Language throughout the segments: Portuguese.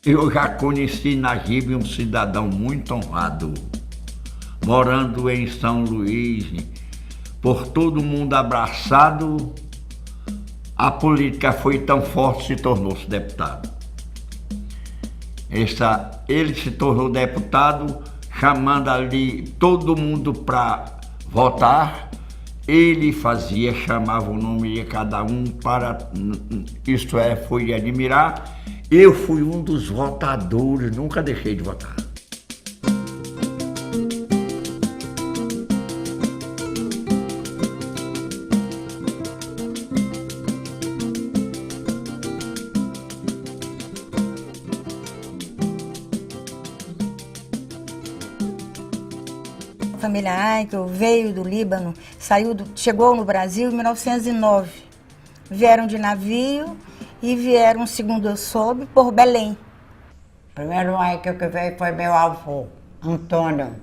Eu já conheci na Gibe um cidadão muito honrado, morando em São Luís, por todo mundo abraçado, a política foi tão forte que se tornou-se deputado. Ele se tornou deputado, chamando ali todo mundo para votar. Ele fazia, chamava o nome de cada um para, isto é, foi de admirar. Eu fui um dos votadores, nunca deixei de votar. A família Eichel veio do Líbano, chegou no Brasil em 1909. Vieram de navio e vieram, segundo eu soube, por Belém. O primeiro Eichel que veio foi meu avô, Antônio.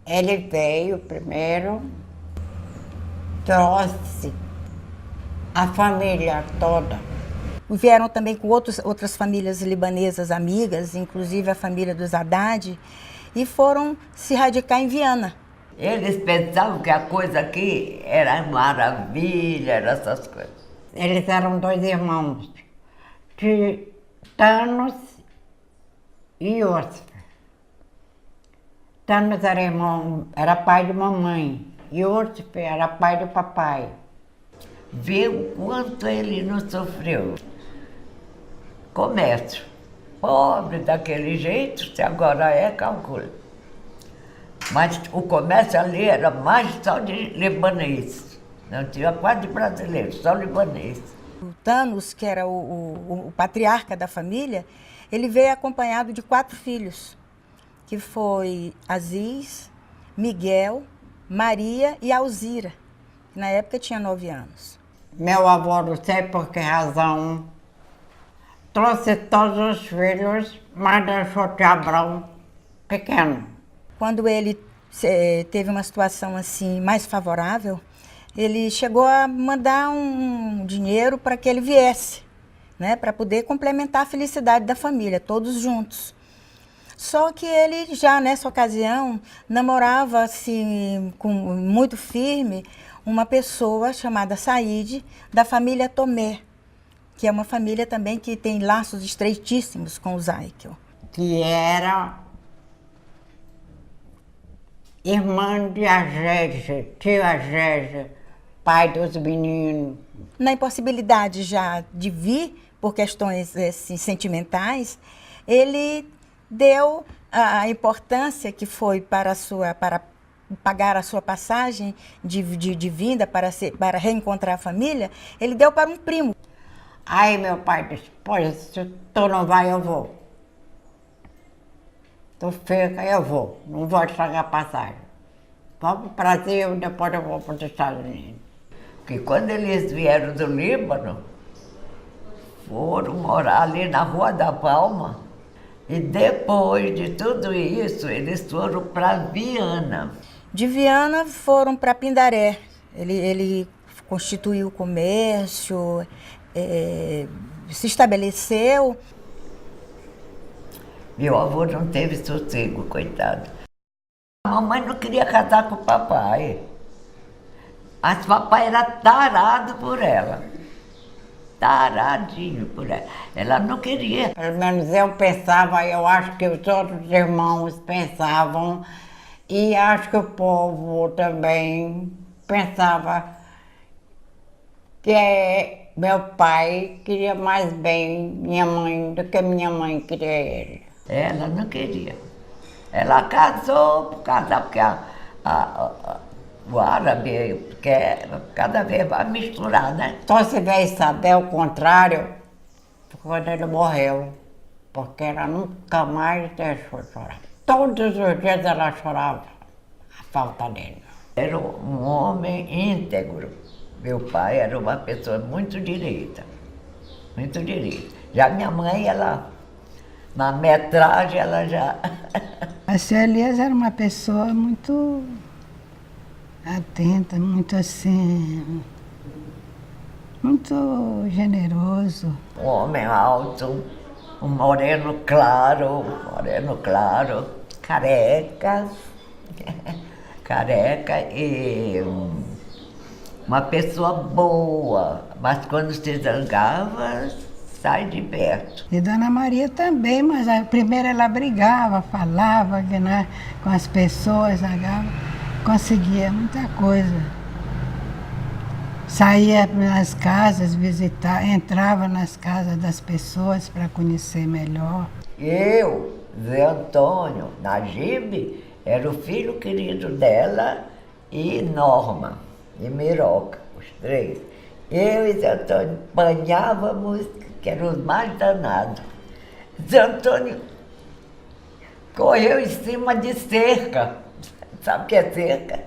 Ele veio primeiro, trouxe a família toda. Vieram também com outras famílias libanesas amigas, inclusive a família dos Haddad, e foram se radicar em Viana. Eles pensavam que a coisa aqui era maravilha, era essas coisas. Eles eram dois irmãos, Thanos e Iosif. Thanos era pai de mamãe, Iosif era pai de papai. Vê o quanto ele não sofreu. Comércio. Pobre daquele jeito, se agora é, calcula. Mas o comércio ali era mais só de libanês. Não tinha quase de brasileiro, só libanês. O Thanos, que era o patriarca da família, ele veio acompanhado de 4 filhos, que foi Aziz, Miguel, Maria e Alzira, que na época tinha 9 anos. Meu avô, não sei por que razão, trouxe todos os filhos, mas deixou o Abrão pequeno. Quando ele teve uma situação assim mais favorável, ele chegou a mandar um dinheiro para que ele viesse, né, para poder complementar a felicidade da família, todos juntos. Só que ele já nessa ocasião namorava assim, muito firme, uma pessoa chamada Said, da família Tomé, que é uma família também que tem laços estreitíssimos com os Eichel. Que era irmã de Agege, tio Agege, pai dos meninos. Na impossibilidade já de vir, por questões assim, sentimentais, ele deu a importância que foi para pagar a sua passagem de vinda para reencontrar a família, ele deu para um primo. Aí meu pai disse, pois, se tu não vai, eu vou. Tu fica, eu vou. Não vou estragar a passagem. Vamos para o Brasil, depois eu vou para os Estados Unidos. Porque quando eles vieram do Líbano, foram morar ali na Rua da Palma. E depois de tudo isso, eles foram para Viana. De Viana foram para Pindaré. Ele constituiu o comércio, se estabeleceu. Meu avô não teve sossego, coitado. A mamãe não queria casar com o papai. Mas o papai era tarado por ela. Taradinho por ela. Ela não queria. Pelo menos eu pensava, eu acho que os outros irmãos pensavam, e acho que o povo também pensava que meu pai queria mais bem minha mãe do que minha mãe queria ele. Ela não queria. Ela casou por casar, porque o árabe quer cada vez vai misturar, né? Só se veio saber o contrário quando ele morreu, porque ela nunca mais deixou chorar. Todos os dias ela chorava a falta dele. Era um homem íntegro. Meu pai era uma pessoa muito direita. Muito direita. Já minha mãe, ela, na metragem, ela já... A Cia Elias era uma pessoa muito atenta, muito assim, muito generoso. Um homem alto, um moreno claro, careca, careca e uma pessoa boa, mas quando se zangava, sai de perto. E Dona Maria também, mas primeiro ela brigava, falava né, com as pessoas, conseguia muita coisa. Saía nas casas visitar, entrava nas casas das pessoas para conhecer melhor. Eu, Zé Antônio, Najib, era o filho querido dela e Norma, e Miroca, os três. Eu e Zé Antônio apanhávamos, que eram os mais danados. Zé Antônio correu em cima de cerca, sabe o que é cerca?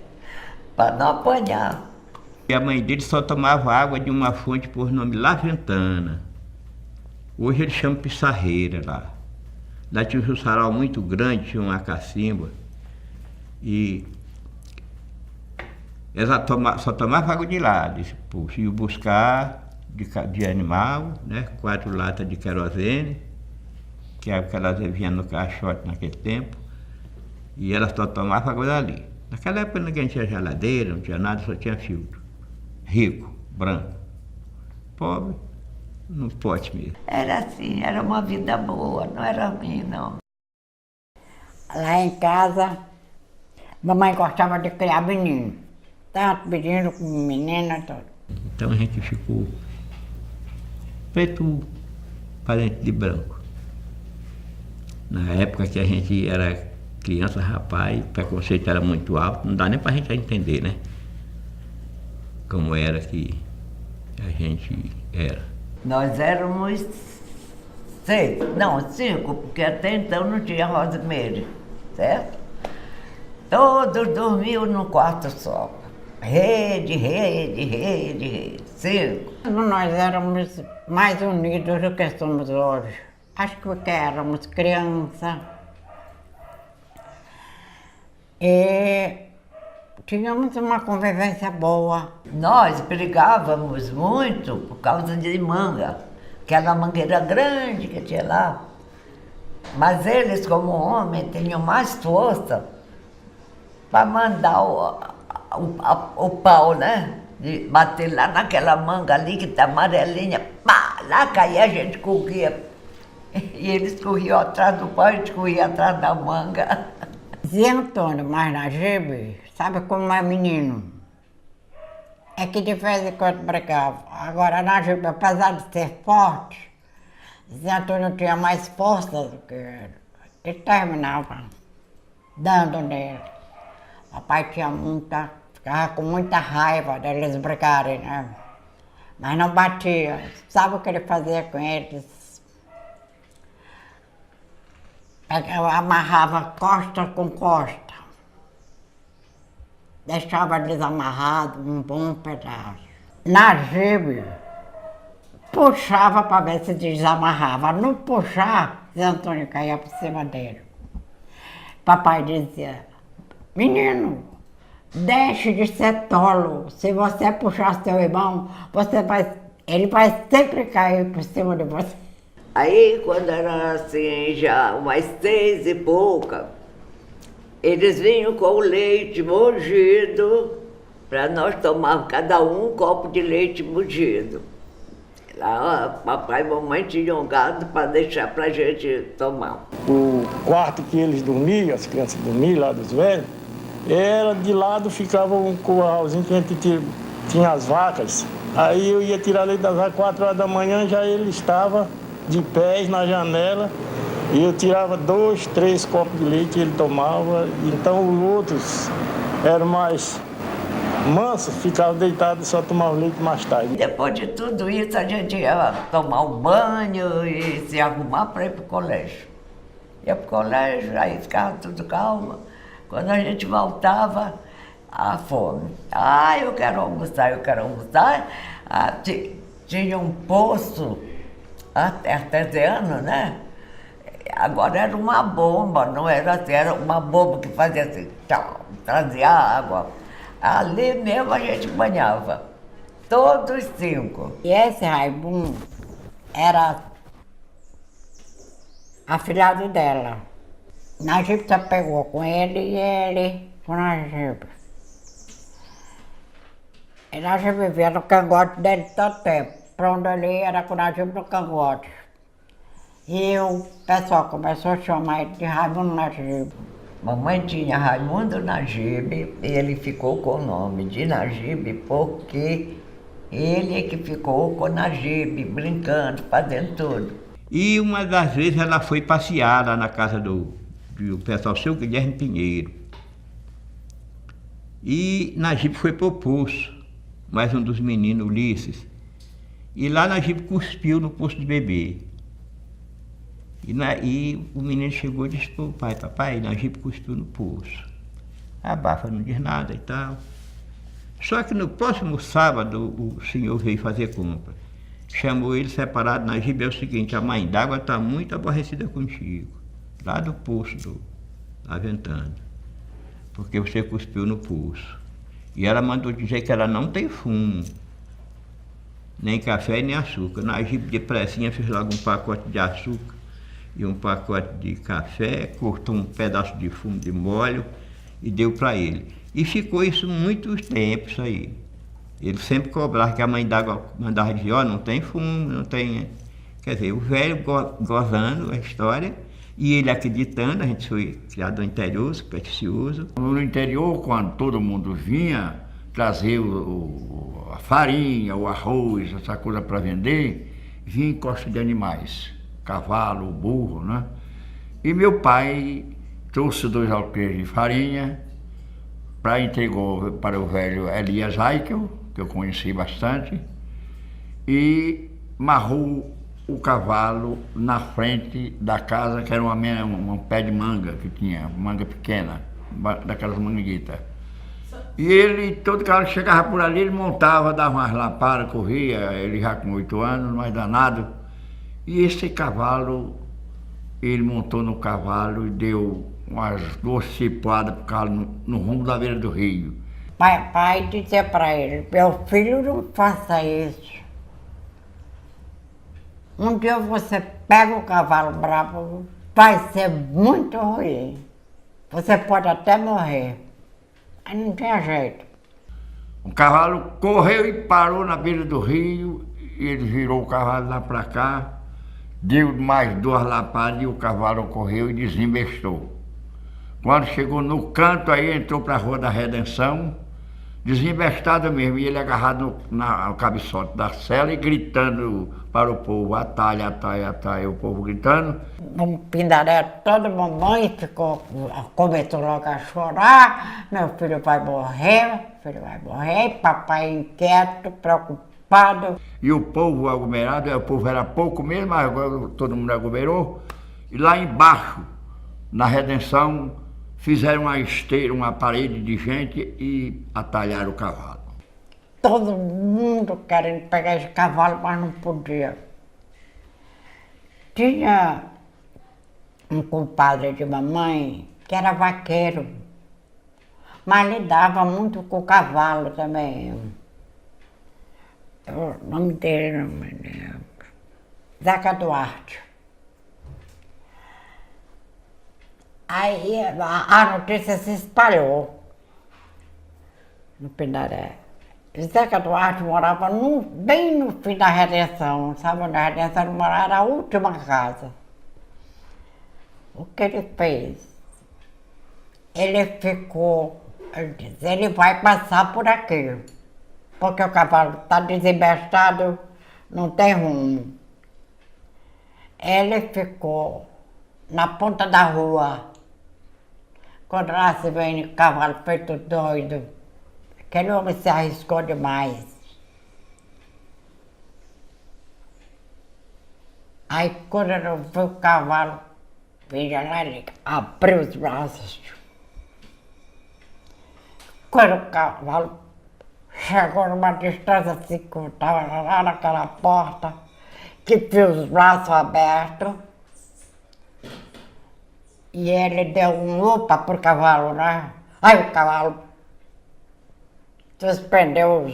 Para não apanhar. E a mãe dele só tomava água de uma fonte por nome La Ventana. Hoje ele chama Pissarreira lá. Lá tinha um sarau muito grande, tinha uma cacimba. E ela só tomava água de lá. Iam buscar de animal, né? 4 latas de querosene, que é o que elas vinham no caixote naquele tempo. E ela só tomava água dali. Naquela época ninguém tinha geladeira, não tinha nada, só tinha filtro. Rico, branco. Pobre, no pote mesmo. Era assim, era uma vida boa, não era ruim, não. Lá em casa, mamãe gostava de criar menino. Tanto menino como menina, tudo. Então a gente ficou preto, parente de branco. Na época que a gente era criança, rapaz, o preconceito era muito alto, não dá nem pra gente entender, né? Como era que a gente era. Nós éramos 5, porque até então não tinha Rosemary, certo? Todos dormiam num quarto só. Rede, 5. Nós éramos mais unidos do que somos hoje. Acho que porque éramos criança. E tínhamos uma convivência boa. Nós brigávamos muito por causa de manga, aquela mangueira grande que tinha lá. Mas eles, como homens, tinham mais força para mandar o pau, né? De bater lá naquela manga ali que tá amarelinha, pá, lá caía, a gente corria. E eles corriam atrás do pau, a gente corria atrás da manga. Zé Antônio, mais Najib, sabe como é menino? É que de vez em quando brigava. Agora, Najib, apesar de ser forte, Zé Antônio tinha mais força do que ele. Ele terminava dando nele. Papai ficava com muita raiva deles brigarem, né? Mas não batia. Sabe o que ele fazia com eles? Eu amarrava costa com costa. Deixava desamarrado um bom pedaço. Najib puxava para ver se desamarrava. Não puxar, Zé Antônio caía por cima dele. Papai dizia, menino, deixe de ser tolo. Se você puxar seu irmão, ele vai sempre cair por cima de você. Aí, quando era assim, já umas 6 e pouca, eles vinham com o leite mogido, para nós tomarmos cada um copo de leite mogido. Lá, papai e mamãe tinham gado para deixar para a gente tomar. O quarto que eles dormiam, as crianças dormiam lá dos velhos, era de lado ficava um curralzinho que a gente tinha as vacas. Aí eu ia tirar leite das vacas 4 horas da manhã, já ele estava de pés na janela, e eu tirava 2, 3 copos de leite e ele tomava. Então os outros eram mais mansos, ficavam deitados e só tomavam leite mais tarde. Depois de tudo isso, a gente ia tomar um banho e se arrumar para ir para o colégio. Ia para o colégio, aí ficava tudo calmo. Quando a gente voltava, a fome. Eu quero almoçar, eu quero almoçar. Tinha um poço artesiano, né? Agora era uma bomba, não era assim, era uma bomba que fazia assim, trazia água. Ali mesmo a gente banhava, todos 5. E esse Raimundo era afilhado dela. Nagibe se pegou com ele e ele com Nagibe. E Nagibe vivia no cangote dele todo tempo. Pra onde ele ia era com Nagibe no cangote. E o pessoal começou a chamar ele de Raimundo Nagibe. Mamãe tinha Raimundo Nagibe e ele ficou com o nome de Nagibe porque ele é que ficou com Nagibe, brincando, fazendo tudo. E uma das vezes ela foi passear lá na casa do pessoal seu Guilherme Pinheiro. E Nagibe foi pro poço, mais um dos meninos, Ulisses. E lá Nagibe cuspiu no poço de bebê. E o menino chegou e disse pro pai: papai, Nagibe cuspiu no poço. A Bafa não diz nada e tal. Só que no próximo sábado o senhor veio fazer compra. Chamou ele separado. Nagibe, é o seguinte, a mãe d'água está muito aborrecida contigo. Lá do poço da Ventana. Porque você cuspiu no poço. E ela mandou dizer que ela não tem fumo. Nem café, nem açúcar. Nagibe, depressinha, fez logo um pacote de açúcar e um pacote de café, cortou um pedaço de fumo de molho e deu para ele. E ficou isso muitos tempos aí. Ele sempre cobrava que a mãe d'água mandava dizer: ó, não tem fumo, não tem... Quer dizer, o velho gozando a história e ele acreditando. A gente foi criado no interior, supersticioso. No interior, quando todo mundo vinha trazer a farinha, o arroz, essa coisa para vender, vinha em costa de animais. Cavalo, burro, né? E meu pai trouxe 2 alqueires de farinha, entregou para o velho Elias Aikel, que eu conheci bastante, e marrou o cavalo na frente da casa, que era um pé de manga que tinha, manga pequena, daquelas manguitas. E ele, todo cara que chegava por ali, ele montava, dava umas lapadas, corria, ele já com 8 anos, mais danado. E esse cavalo, ele montou no cavalo e deu umas 2 cipuadas pro cavalo no rumo da beira do rio. Pai dizia para ele: meu filho, não faça isso. Um dia você pega o cavalo bravo, vai ser muito ruim. Você pode até morrer. Aí não tinha jeito. O cavalo correu e parou na beira do rio, e ele virou o cavalo lá para cá, deu mais 2 lapadas e o cavalo correu e desembestou. Quando chegou no canto, aí entrou para a Rua da Redenção, desembestado mesmo, e ele agarrado no cabeçote da cela e gritando para o povo: atalha, atalha, atalha, o povo gritando. Um pindaré todo mamãe começou logo a chorar: meu filho vai morrer, papai inquieto, preocupado. E o povo aglomerado, o povo era pouco mesmo, mas agora todo mundo aglomerou. E lá embaixo, na Redenção, fizeram uma esteira, uma parede de gente e atalharam o cavalo. Todo mundo querendo pegar esse cavalo, mas não podia. Tinha um compadre de mamãe que era vaqueiro, mas lidava muito com o cavalo também. O nome dele, não me lembro. Zeca Duarte. Aí a notícia se espalhou no Pindaré. Zeca Duarte morava bem no fim da Redenção, sabe onde a Redenção morava? Era a última casa. O que ele fez? Ele disse: ele vai passar por aqui, porque o cavalo está desembestado, não tem rumo. Ele ficou na ponta da rua. Quando lá se vem o cavalo feito doido, aquele homem se arriscou demais. Aí quando ele viu o cavalo, veja lá, ele abriu os braços. Quando o cavalo chegou numa distância assim, que estava lá naquela porta, que viu os braços abertos, e ele deu um upa pro cavalo, né? Aí o cavalo suspendeu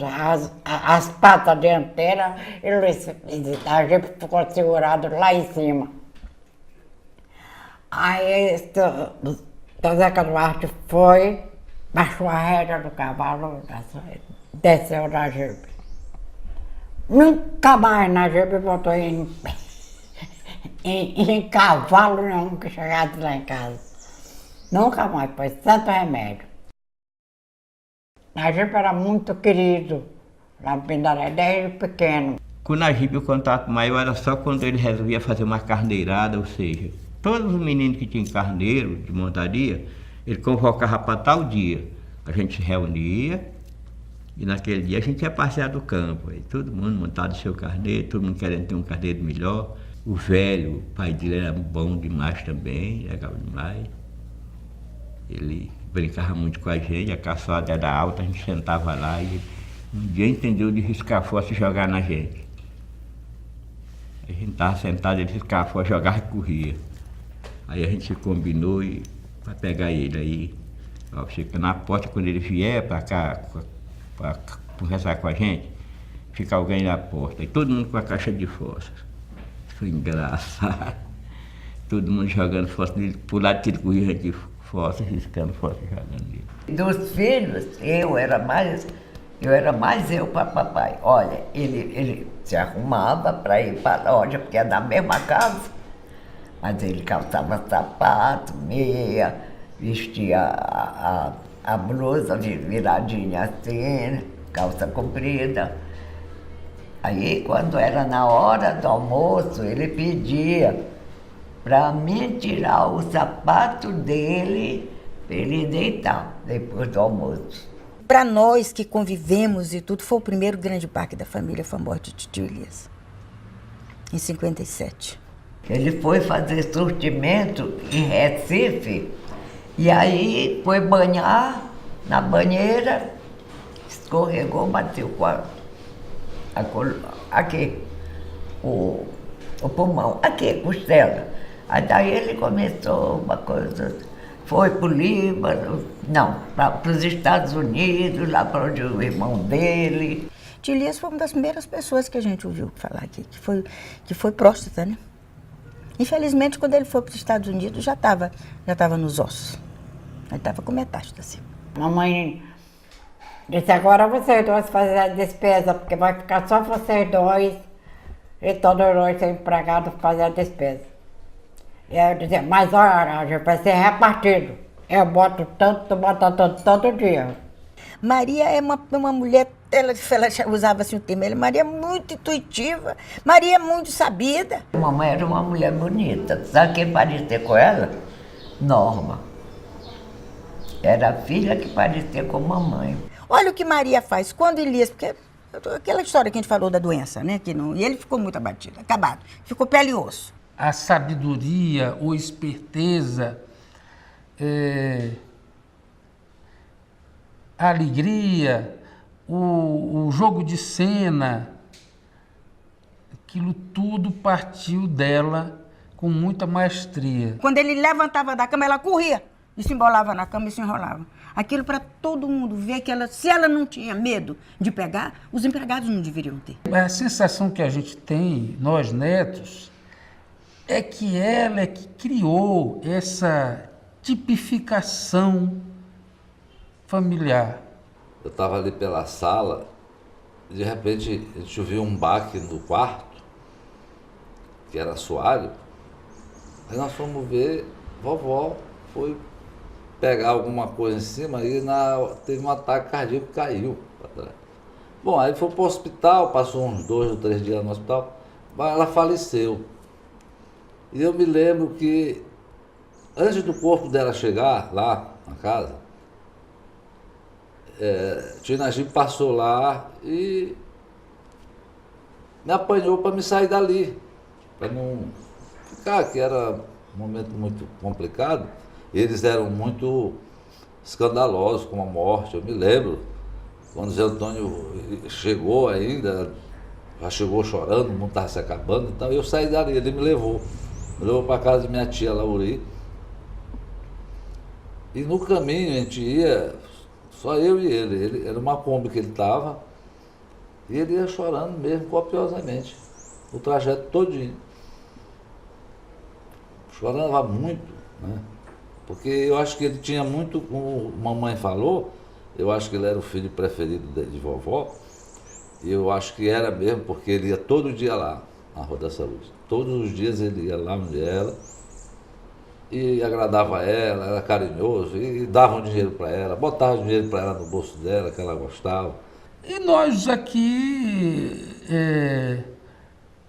as patas dianteiras e a gente ficou segurado lá em cima. Aí Zeca Duarte foi, baixou a rédea do cavalo, desceu na jipe. Nunca mais na jipe voltou em cavalo nenhum que chegasse lá em casa. Nunca mais, foi tanto remédio. Najibe era muito querido, lá no Pindaré, desde pequeno. Com o Najibe o contato maior era só quando ele resolvia fazer uma carneirada, ou seja, todos os meninos que tinham carneiro de montaria, ele convocava para tal dia. A gente se reunia e naquele dia a gente ia passear do campo. Aí todo mundo montado seu carneiro, todo mundo querendo ter um carneiro melhor. O velho, o pai dele era bom demais também, legal demais. Ele brincava muito com a gente, a caçoada era alta, a gente sentava lá e um dia entendeu de riscar força e jogar na gente. A gente estava sentado, ele riscava força, jogava e corria. Aí a gente se combinou para pegar ele aí. Ó, fica na porta quando ele vier para cá, para conversar com a gente, fica alguém na porta. E todo mundo com a caixa de fósforo. Foi engraçado. Todo mundo jogando fósforo nele, pro lado que ele corria de fósforo, riscando fósforo, jogando nele. Dos filhos, eu era mais eu para papai. Olha, ele se arrumava para ir para a loja, porque é da mesma casa, mas ele calçava sapato, meia, vestia a blusa viradinha assim, calça comprida. Aí, quando era na hora do almoço, ele pedia para mim tirar o sapato dele para ele deitar depois do almoço. Para nós que convivemos e tudo, foi o primeiro grande baque da família, foi a morte de tio Elias, em 57. Ele foi fazer surtimento em Recife e aí foi banhar na banheira, escorregou, bateu com aqui, o pulmão, aqui, costela. Aí daí ele começou uma coisa, foi para o Líbano, não, para os Estados Unidos, lá para onde o irmão dele. Tio Elias foi uma das primeiras pessoas que a gente ouviu falar aqui, que foi próstata, né? Infelizmente, quando ele foi para os Estados Unidos, já estava nos ossos. Ele estava com metástase. Mamãe disse, agora vocês dois fazem a despesa, porque vai ficar só vocês dois e todos nós empregados fazer a despesa. E aí eu dizia, mas olha, vai ser repartido. Eu boto tanto, tu bota tanto, todo dia. Maria é uma mulher, ela usava assim o termo, Maria é muito intuitiva, Maria é muito sabida. Mamãe era uma mulher bonita, sabe quem parecia com ela? Norma. Era a filha que parecia com mamãe. Olha o que Maria faz, quando Elias, porque aquela história que a gente falou da doença, né, e ele ficou muito abatido, acabado, ficou pele e osso. A sabedoria ou esperteza, a alegria, o jogo de cena, aquilo tudo partiu dela com muita maestria. Quando ele levantava da cama, ela corria e se embolava na cama e se enrolava. Aquilo para todo mundo ver que se ela não tinha medo de pegar, os empregados não deveriam ter. A sensação que a gente tem, nós netos, é que ela é que criou essa tipificação familiar. Eu estava ali pela sala e de repente a gente ouviu um baque no quarto, que era assoalho. Aí nós fomos ver, vovó foi pegar alguma coisa em cima e teve um ataque cardíaco e caiu para trás. Bom, aí foi para o hospital, passou uns 2 ou 3 dias no hospital, mas ela faleceu. E eu me lembro que antes do corpo dela chegar lá na casa, tio Najibe passou lá e me apanhou para me sair dali, para não ficar, que era um momento muito complicado. Eles eram muito escandalosos com a morte. Eu me lembro, quando o Zé Antônio chegou ainda, já chegou chorando, o mundo estava se acabando, então eu saí dali, ele me levou para a casa de minha tia Lauri. E no caminho a gente ia, só eu e ele era uma Kombi que ele estava, e ele ia chorando mesmo, copiosamente, o trajeto todinho. Chorava muito. né? Porque eu acho que ele tinha muito, como a mamãe falou, eu acho que ele era o filho preferido de vovó, e eu acho que era mesmo, porque ele ia todo dia lá, na Rua da Saúde. Todos os dias ele ia lá onde ela, e agradava ela, era carinhoso, e dava um dinheiro para ela, botava dinheiro para ela no bolso dela, que ela gostava. E nós aqui,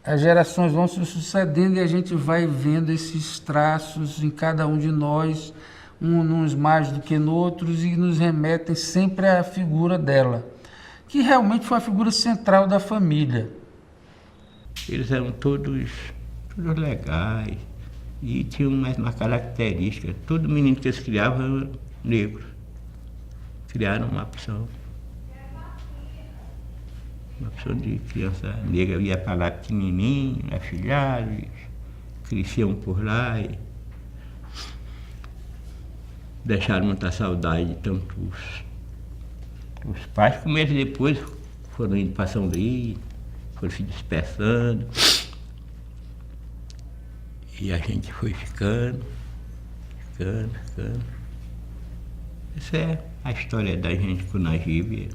as gerações vão se sucedendo e a gente vai vendo esses traços em cada um de nós, uns mais do que noutros, e nos remetem sempre à figura dela, que realmente foi a figura central da família. Eles eram todos legais e tinham mais uma característica. Todo menino que eles criavam era negro. Criaram uma opção de criança negra. Ia para lá pequenininho, afilhados, cresciam por lá e deixaram muita saudade de tantos. Os pais, como eles depois foram indo para São Luís, foram se dispersando. E a gente foi ficando. Essa é a história da gente com o Najib.